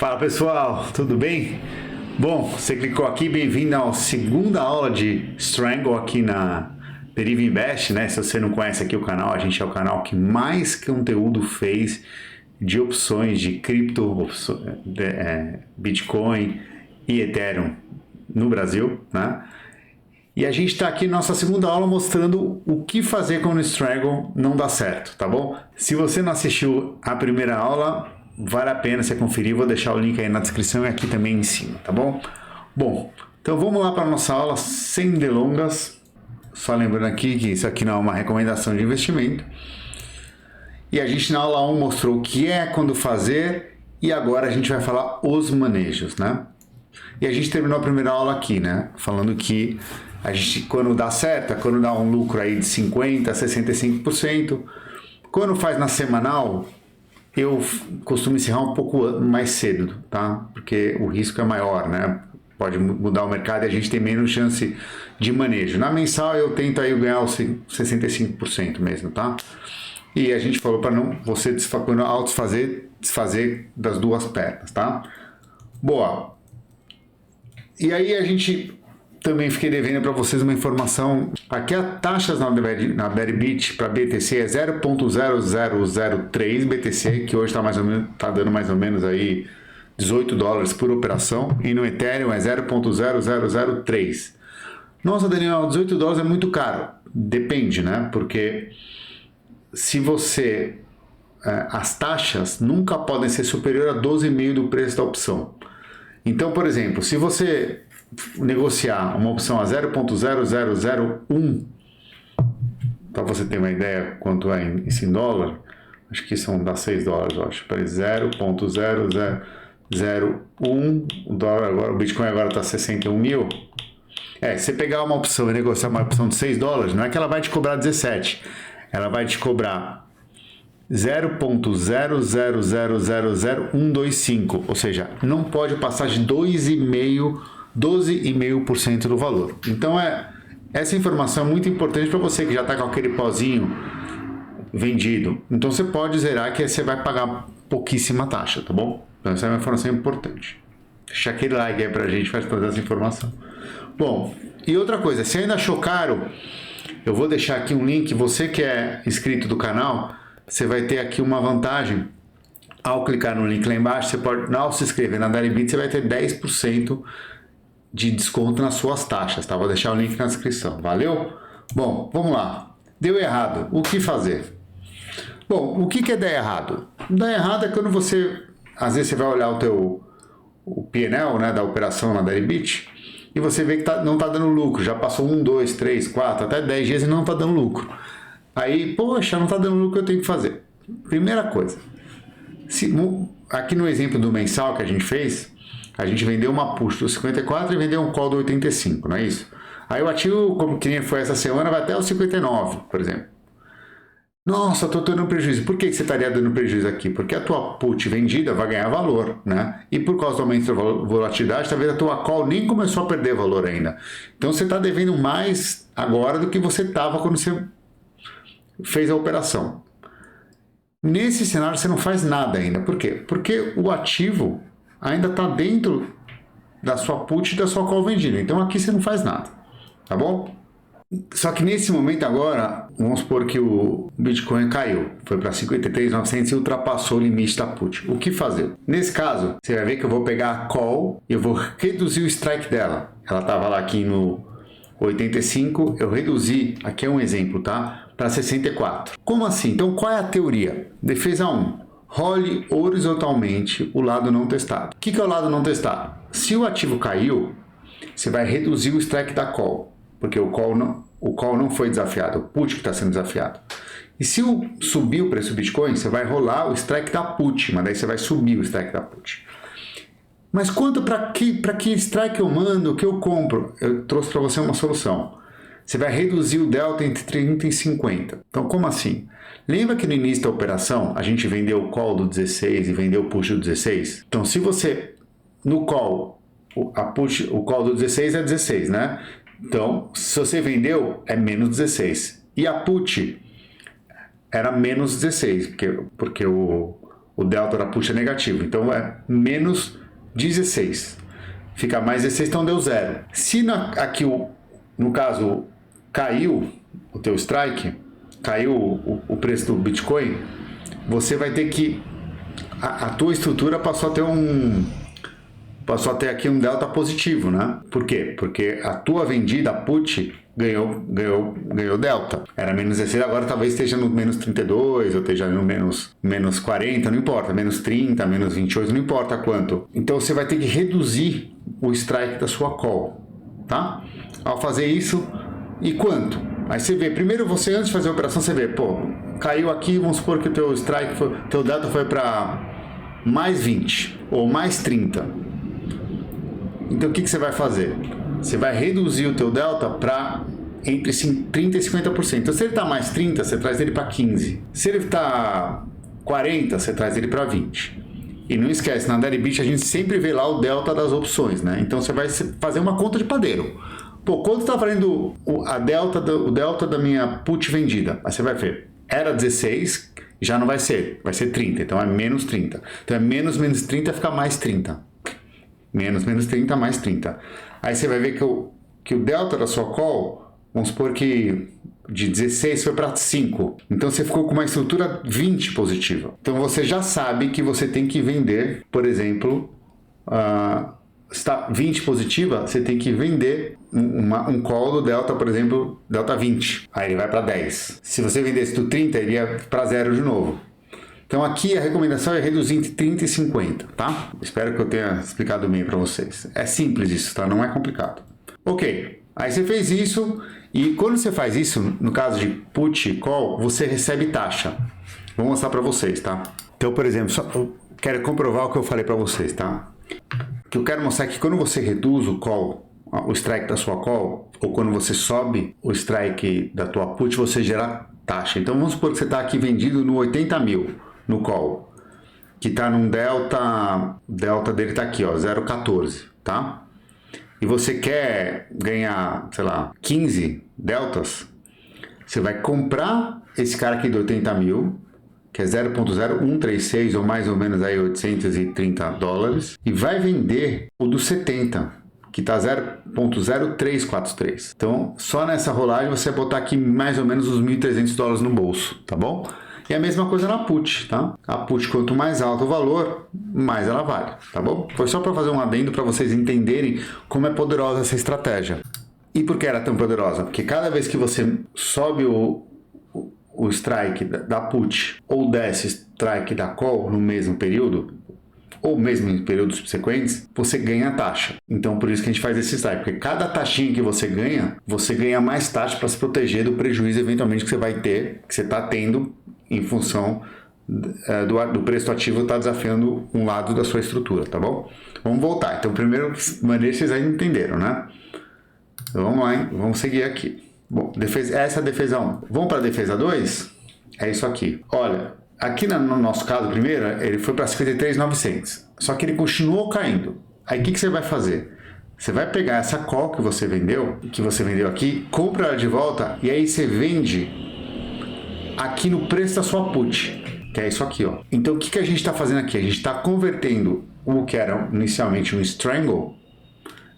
Fala pessoal, tudo bem? Bom, você clicou aqui, bem-vindo à segunda aula de Strangle aqui na Deriva Invest, né? Se você não conhece aqui o canal, a gente é o canal que mais conteúdo fez de opções de cripto, Bitcoin e Ethereum no Brasil, né? E a gente está aqui na nossa segunda aula mostrando o que fazer quando o Strangle não dá certo, tá bom? Se você não assistiu a primeira aula, vale a pena você conferir, vou deixar o link aí na descrição e aqui também em cima, tá bom? Bom, então vamos lá para a nossa aula sem delongas, só lembrando aqui que isso aqui não é uma recomendação de investimento. E a gente na aula 1 mostrou o que é, quando fazer, e agora a gente vai falar os manejos, né? E a gente terminou a primeira aula aqui, né? Falando que a gente, quando dá certo, quando dá um lucro aí de 50% a 65%, quando faz na semanal, eu costumo encerrar um pouco mais cedo, tá? Porque o risco é maior, né? Pode mudar o mercado e a gente tem menos chance de manejo. Na mensal eu tento aí ganhar os 65% mesmo, tá? E a gente falou para não você quando desfazer das duas pernas, tá? Boa. E aí a gente também fiquei devendo para vocês uma informação. Aqui a taxa na Deribit para BTC é 0.0003 BTC, que hoje está dando mais ou menos aí $18 por operação, e no Ethereum é 0.0003. Nossa, Daniel, $18 é muito caro. Depende, né? Porque se você as taxas nunca podem ser superior a 12,5 do preço da opção. Então, por exemplo, se você negociar uma opção a 0.0001, para você ter uma ideia quanto é isso em dólar, acho que dá $6, eu acho. Para 0.0001, o dólar agora, o Bitcoin agora está 61 mil. Se você pegar uma opção e negociar uma opção de $6, não é que ela vai te cobrar 17, ela vai te cobrar 0.0000125, ou seja, não pode passar de 12,5% do valor. Então essa informação é muito importante para você que já está com aquele pozinho vendido. Então você pode zerar que você vai pagar pouquíssima taxa, tá bom? Então essa é uma informação importante. Deixa aquele like aí para a gente faz toda essa informação. Bom, e outra coisa, se ainda achou caro, eu vou deixar aqui um link. Você que é inscrito do canal, você vai ter aqui uma vantagem. Ao clicar no link lá embaixo, você pode, ao se inscrever na Deribit, você vai ter 10% de desconto nas suas taxas, tá? Vou deixar o link na descrição, valeu? Bom, vamos lá. Deu errado, o que fazer? Bom, o que é dar errado? Dar errado é quando você, às vezes você vai olhar o P&L, né, da operação na Deribit, e você vê que não está dando lucro, já passou 1, 2, 3, 4, até 10 dias e não está dando lucro. Aí, poxa, não está dando lucro, eu tenho que fazer. Primeira coisa, aqui no exemplo do mensal que a gente fez, a gente vendeu uma put do 54 e vendeu um call do 85, não é isso? Aí o ativo, como que nem foi essa semana, vai até o 59, por exemplo. Nossa, estou dando prejuízo. Por que você estaria dando prejuízo aqui? Porque a tua put vendida vai ganhar valor, né? E por causa do aumento da volatilidade, talvez a tua call nem começou a perder valor ainda. Então você está devendo mais agora do que você estava quando você fez a operação. Nesse cenário você não faz nada ainda. Por quê? Porque o ativo ainda está dentro da sua put e da sua call vendida. Então aqui você não faz nada, tá bom? Só que nesse momento agora, vamos supor que o Bitcoin caiu, foi para 53.900 e ultrapassou o limite da put. O que fazer? Nesse caso, você vai ver que eu vou pegar a call e eu vou reduzir o strike dela. Ela estava lá aqui no 85, eu reduzi, aqui é um exemplo, tá? Para 64. Como assim? Então qual é a teoria? Defesa 1. Role horizontalmente o lado não testado. O que é o lado não testado? Se o ativo caiu, você vai reduzir o strike da call, porque o call não foi desafiado, o put que está sendo desafiado. E se subir o preço do Bitcoin, você vai rolar o strike da put, mas daí você vai subir o strike da put. Mas para que strike eu mando, o que eu compro? Eu trouxe para você uma solução. Você vai reduzir o delta entre 30 e 50. Então, como assim? Lembra que no início da operação a gente vendeu o call do 16 e vendeu o push do 16? Então, se você, no call, o call do 16 é 16, né? Então, se você vendeu, é menos 16. E a put era menos 16, porque o o delta da put é negativo, então é menos 16. Fica mais 16, então deu 0. Se aqui, no caso, caiu o teu strike, caiu o preço do Bitcoin, você vai ter que... A tua estrutura passou a ter aqui um delta positivo, né? Por quê? Porque a tua vendida, a put, ganhou delta. Era menos 16, agora talvez esteja no menos 32, ou esteja no menos 40, não importa. Menos 30, menos 28, não importa quanto. Então você vai ter que reduzir o strike da sua call, tá? Ao fazer isso, e quanto? Aí você vê, primeiro você, antes de fazer a operação, você vê, pô, caiu aqui, vamos supor que o teu strike, teu delta foi para mais 20, ou mais 30. Então o que você vai fazer? Você vai reduzir o teu delta para entre 30% e 50%. Então se ele está mais 30, você traz ele para 15. Se ele está 40, você traz ele para 20. E não esquece, na Deribit a gente sempre vê lá o delta das opções, né? Então você vai fazer uma conta de padeiro. Pô, quanto está valendo o delta da minha put vendida? Aí você vai ver, era 16, já não vai ser 30, então é menos 30. Então é menos 30 fica mais 30. Menos 30 mais 30. Aí você vai ver que o delta da sua call, vamos supor que de 16 foi para 5. Então você ficou com uma estrutura 20 positiva. Então você já sabe que você tem que vender, por exemplo, está 20 positiva, você tem que vender um call do delta, por exemplo, delta 20. Aí ele vai para 10. Se você vendesse do 30, ele ia para 0 de novo. Então aqui a recomendação é reduzir entre 30 e 50, tá? Espero que eu tenha explicado bem para vocês. É simples isso, tá? Não é complicado. Ok, aí você fez isso e quando você faz isso, no caso de put e call, você recebe taxa. Vou mostrar para vocês, tá? Então, por exemplo, eu quero comprovar o que eu falei para vocês, tá? O que eu quero mostrar é que quando você reduz o call, o strike da sua call, ou quando você sobe o strike da tua put, você gera taxa. Então vamos supor que você está aqui vendido no 80 mil. No call, que está num delta dele está aqui, ó, 0,14, tá? E você quer ganhar, sei lá, 15 deltas, você vai comprar esse cara aqui de 80 mil, que é 0,0136 ou mais ou menos aí $830, e vai vender o do 70, que está 0,0343. Então, só nessa rolagem você vai botar aqui mais ou menos os $1.300 no bolso, tá bom? E a mesma coisa na put, tá? A put, quanto mais alto o valor, mais ela vale, tá bom? Foi só para fazer um adendo para vocês entenderem como é poderosa essa estratégia. E por que era tão poderosa? Porque cada vez que você sobe o strike da put ou desce o strike da call no mesmo período, ou mesmo em períodos subsequentes, você ganha taxa. Então, por isso que a gente faz esse strike, porque cada taxinha que você ganha mais taxa para se proteger do prejuízo eventualmente que você vai ter, que você está tendo em função do preço do ativo está desafiando um lado da sua estrutura, tá bom? Vamos voltar. Então, primeiro maneira vocês aí entenderam, né? Então, vamos lá, hein? Vamos seguir aqui. Bom, essa é a defesa 1. Vamos para a defesa 2? É isso aqui. Olha, aqui no nosso caso, primeiro, ele foi para 53.900. Só que ele continuou caindo. Aí o que você vai fazer? Você vai pegar essa call que você vendeu aqui, compra ela de volta e aí você vende aqui no preço da sua put, que é isso aqui, ó. Então o que a gente está fazendo aqui? A gente está convertendo o que era inicialmente um strangle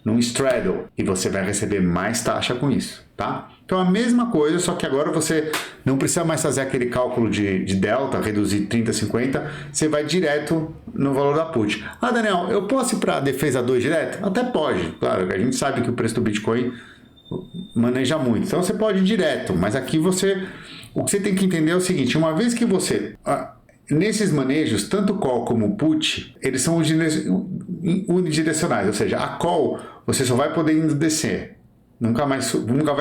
num straddle e você vai receber mais taxa com isso, tá? Então a mesma coisa, só que agora você não precisa mais fazer aquele cálculo de delta, reduzir 30, 50, você vai direto no valor da put. Ah, Daniel, eu posso ir para a defesa 2 direto? Até pode, claro, a gente sabe que o preço do Bitcoin maneja muito, então você pode ir direto, mas aqui o que você tem que entender é o seguinte, uma vez que você... Nesses manejos, tanto call como put, eles são unidirecionais, ou seja, a call você só vai poder indo descer, nunca vai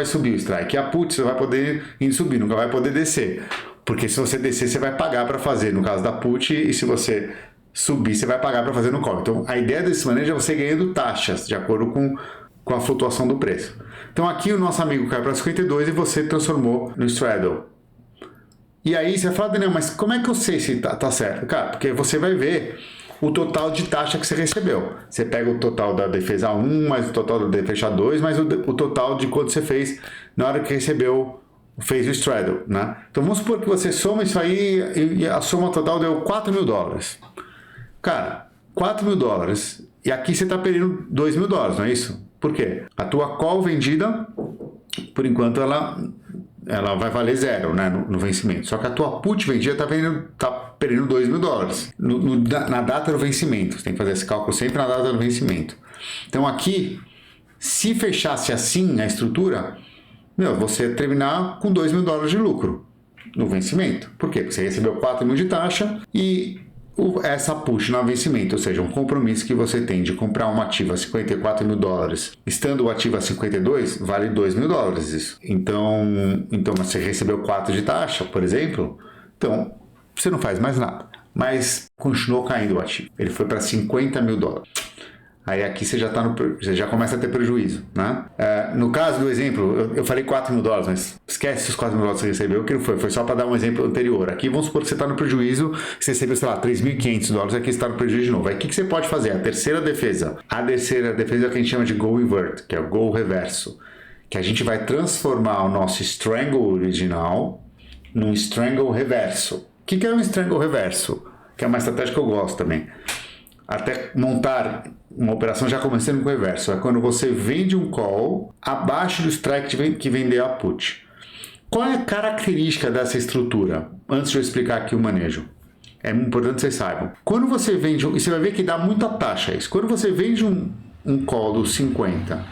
subir o strike. E a put você vai poder indo subir, nunca vai poder descer, porque se você descer você vai pagar para fazer, no caso da put, e se você subir você vai pagar para fazer no call. Então a ideia desse manejo é você ganhando taxas de acordo com a flutuação do preço. Então aqui o nosso amigo caiu para 52 e você transformou no straddle. E aí você fala, Daniel, mas como é que eu sei se tá certo? Cara, porque você vai ver o total de taxa que você recebeu. Você pega o total da defesa 1, mais o total da defesa 2, mais o total de quanto você fez na hora que recebeu fez o straddle, né? Então vamos supor que você soma isso aí e a soma total deu $4.000. Cara, $4.000 e aqui você está perdendo $2.000, não é isso? Por quê? A tua call vendida, por enquanto, ela vai valer 0, né, no vencimento. Só que a tua put vendida tá perdendo $2.000 na data do vencimento. Você tem que fazer esse cálculo sempre na data do vencimento. Então aqui, se fechasse assim a estrutura, você ia terminar com $2.000 de lucro no vencimento. Por quê? Porque você recebeu 4.000 de taxa e essa put no vencimento, ou seja, um compromisso que você tem de comprar uma ativa a $54.000, estando o ativo a 52, vale $2.000 isso. Então você recebeu 4 de taxa, por exemplo, então você não faz mais nada. Mas continuou caindo o ativo. Ele foi para $50.000. Aí aqui você já começa a ter prejuízo, né? No caso do exemplo, eu falei $4.000, mas esquece os $4.000 que você recebeu, que não foi só para dar um exemplo anterior. Aqui vamos supor que você está no prejuízo, você recebeu, sei lá, $3.500, aqui você está no prejuízo de novo. Aí o que você pode fazer? A terceira defesa é o que a gente chama de go invert, que é o go reverso, que a gente vai transformar o nosso strangle original num strangle reverso. O que é um strangle reverso? Que é uma estratégia que eu gosto também. Até montar uma operação já começando com o reverso. É quando você vende um call abaixo do strike que vendeu a put. Qual é a característica dessa estrutura? Antes de eu explicar aqui o manejo. É importante que vocês saibam. Quando você vende, e você vai ver que dá muita taxa isso. Quando você vende um call do 50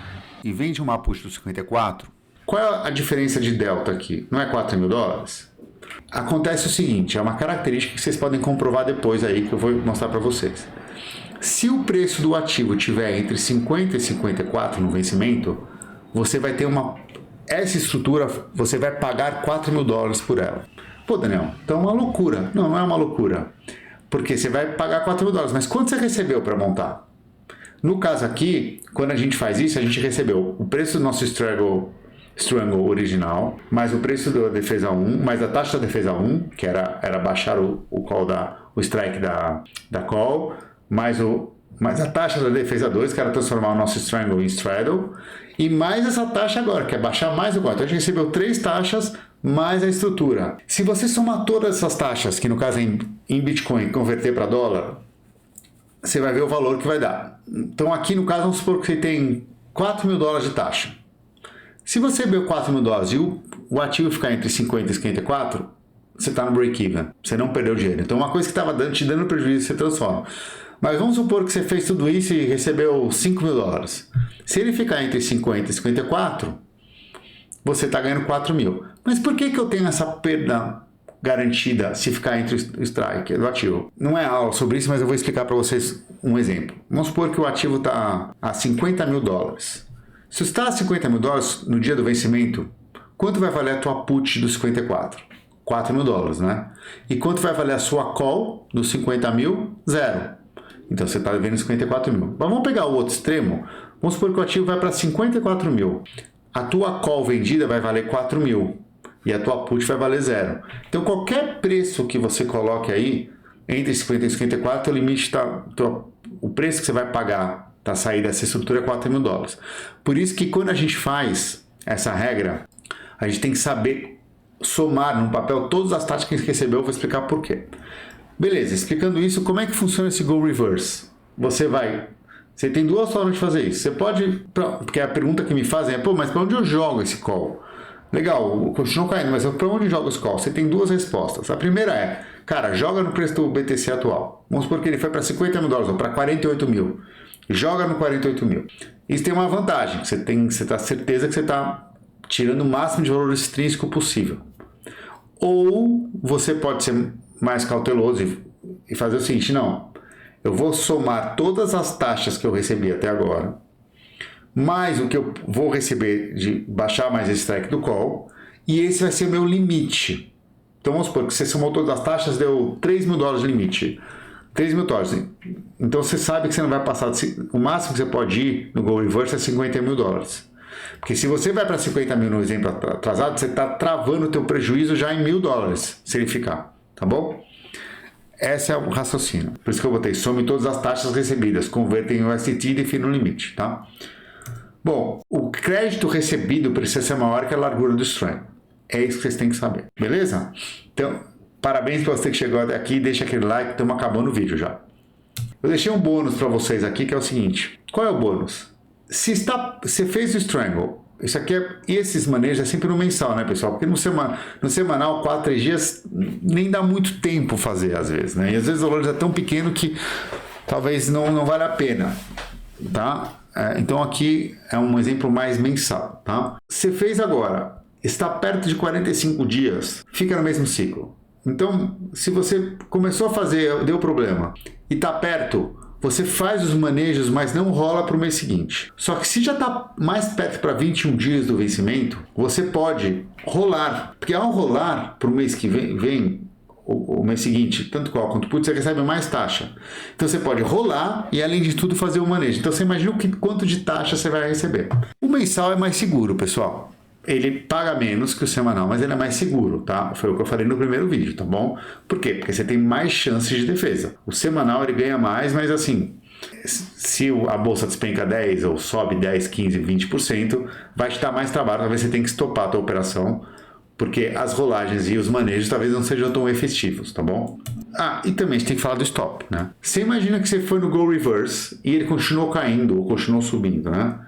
e vende uma put do 54, qual é a diferença de delta aqui? Não é $4.000? Acontece o seguinte, é uma característica que vocês podem comprovar depois aí, que eu vou mostrar para vocês. Se o preço do ativo estiver entre 50 e 54 no vencimento, você vai ter essa estrutura, você vai pagar $4.000 por ela. Pô, Daniel, então é uma loucura. Não é uma loucura. Porque você vai pagar $4.000, mas quanto você recebeu para montar? No caso aqui, quando a gente faz isso, a gente recebeu o preço do nosso strangle original, mais o preço da defesa 1, mais a taxa da defesa 1, que era baixar o strike da call, mais a taxa da defesa 2, que era transformar o nosso strangle em straddle, e mais essa taxa agora, que é baixar mais o call. Então a gente recebeu 3 taxas mais a estrutura. Se você somar todas essas taxas, que no caso é em Bitcoin, converter para dólar, você vai ver o valor que vai dar. Então aqui no caso, vamos supor que você tem $4.000 de taxa. Se você ver $4.000 e o ativo ficar entre 50 e 54, você está no break-even. Você não perdeu dinheiro. Então uma coisa que estava te dando prejuízo, você transforma. Mas vamos supor que você fez tudo isso e recebeu $5.000. Se ele ficar entre 50 e 54, você está ganhando 4.000. Mas por que eu tenho essa perda garantida se ficar entre o strike do ativo? Não é aula sobre isso, mas eu vou explicar para vocês um exemplo. Vamos supor que o ativo está a $50.000. Se está a $50.000 no dia do vencimento, quanto vai valer a tua put dos 54? $4.000, né? E quanto vai valer a sua call dos 50.000? 0. Então você está devendo 54.000. Mas vamos pegar o outro extremo. Vamos supor que o ativo vai para 54.000. A tua call vendida vai valer 4.000 e a tua put vai valer 0. Então qualquer preço que você coloque aí entre 50 e 54, o limite o preço que você vai pagar para sair dessa estrutura é $4.000. Por isso que quando a gente faz essa regra, a gente tem que saber somar no papel todas as taxas que a gente recebeu. Eu vou explicar por quê. Beleza, explicando isso, como é que funciona esse Go Reverse? Você tem 2 formas de fazer isso. Você pode, porque a pergunta que me fazem é, mas para onde eu jogo esse call? Legal, continua caindo, mas para onde eu jogo esse call? Você tem 2 respostas. A primeira é, cara, joga no preço do BTC atual. Vamos supor que ele foi para $50.000 ou para 48.000. Joga no 48.000. Isso tem uma vantagem, você está certeza que você está tirando o máximo de valor extrínseco possível. Ou você pode ser mais cauteloso e fazer o seguinte, não, eu vou somar todas as taxas que eu recebi até agora, mais o que eu vou receber de baixar mais esse strike do call, e esse vai ser o meu limite. Então vamos supor que você somou todas as taxas, deu $3.000 de limite. $3.000. Então você sabe que você não vai passar, o máximo que você pode ir no Go Reverse é $50.000. Porque se você vai para 50.000 no exemplo atrasado, você está travando o teu prejuízo já em $1.000, se ele ficar, tá bom? Esse é o raciocínio. Por isso que eu botei, some todas as taxas recebidas, converta em USDT e define o limite, tá? Bom, o crédito recebido precisa ser maior que a largura do strike. É isso que vocês têm que saber, beleza? Então, parabéns para você que chegou até aqui, deixa aquele like, estamos acabando o vídeo já. Eu deixei um bônus para vocês aqui, que é o seguinte. Qual é o bônus? Se você fez o Strangle, isso aqui e esses manejos é sempre no mensal, né, pessoal? Porque no semanal, 4, 3 dias, nem dá muito tempo fazer, às vezes, né? E às vezes o valor é tão pequeno que talvez não vale a pena, tá? Então aqui é um exemplo mais mensal, tá? Você fez agora, está perto de 45 dias, fica no mesmo ciclo. Então, se você começou a fazer, deu problema, e está perto, você faz os manejos, mas não rola para o mês seguinte. Só que se já está mais perto para 21 dias do vencimento, você pode rolar. Porque ao rolar para o mês que vem o mês seguinte, tanto qual quanto put, você recebe mais taxa. Então você pode rolar e, além de tudo, fazer o manejo. Então você imagina quanto de taxa você vai receber. O mensal é mais seguro, pessoal. Ele paga menos que o semanal, mas ele é mais seguro, tá? Foi o que eu falei no primeiro vídeo, tá bom? Por quê? Porque você tem mais chances de defesa. O semanal ele ganha mais, mas assim, se a bolsa despenca 10 ou sobe 10, 15, 20%, vai te dar mais trabalho, talvez você tenha que estopar a tua operação, porque as rolagens e os manejos talvez não sejam tão efetivos, tá bom? E também a gente tem que falar do stop, né? Você imagina que você foi no Go Reverse e ele continuou caindo ou continuou subindo, né?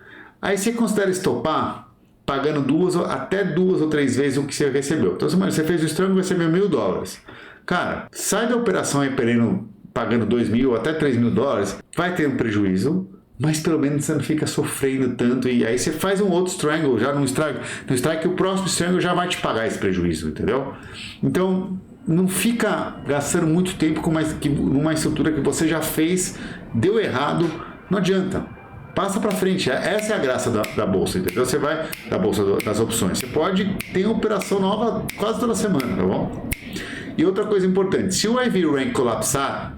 Aí você considera estopar pagando até duas ou três vezes o que você recebeu. Então, você fez o Strangle e recebeu $1.000. Cara, sai da operação aí pagando $2.000 ou até $3.000, vai ter um prejuízo, mas pelo menos você não fica sofrendo tanto, e aí você faz um outro Strangle, já no strike, o próximo Strangle já vai te pagar esse prejuízo, entendeu? Então, não fica gastando muito tempo numa estrutura que você já fez, deu errado, não adianta. Passa para frente, essa é a graça da bolsa, entendeu? Você vai da bolsa das opções. Você pode ter uma operação nova quase toda semana, tá bom? E outra coisa importante, se o IV Rank colapsar,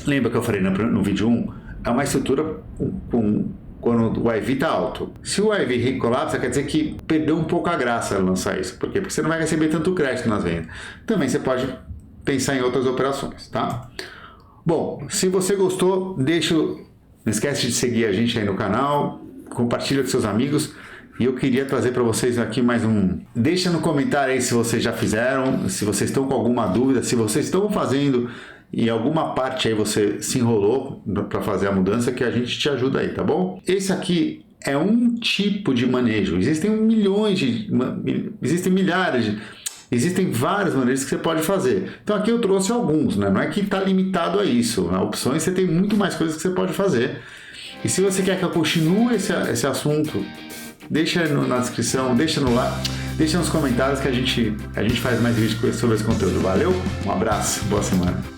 lembra que eu falei no vídeo 1, é uma estrutura quando o IV está alto. Se o IV Rank colapsa, quer dizer que perdeu um pouco a graça lançar isso. Por quê? Porque você não vai receber tanto crédito nas vendas. Também você pode pensar em outras operações, tá? Bom, se você gostou, não esquece de seguir a gente aí no canal, compartilha com seus amigos. E eu queria trazer para vocês aqui mais um... Deixa no comentário aí se vocês já fizeram, se vocês estão com alguma dúvida, se vocês estão fazendo e alguma parte aí você se enrolou para fazer a mudança, que a gente te ajuda aí, tá bom? Esse aqui é um tipo de manejo. Existem existem várias maneiras que você pode fazer. Então aqui eu trouxe alguns, né? Não é que está limitado a isso. Na opções você tem muito mais coisas que você pode fazer. E se você quer que eu continue esse assunto, deixa na descrição, deixa nos comentários que a gente faz mais vídeos sobre esse conteúdo. Valeu? Um abraço, boa semana.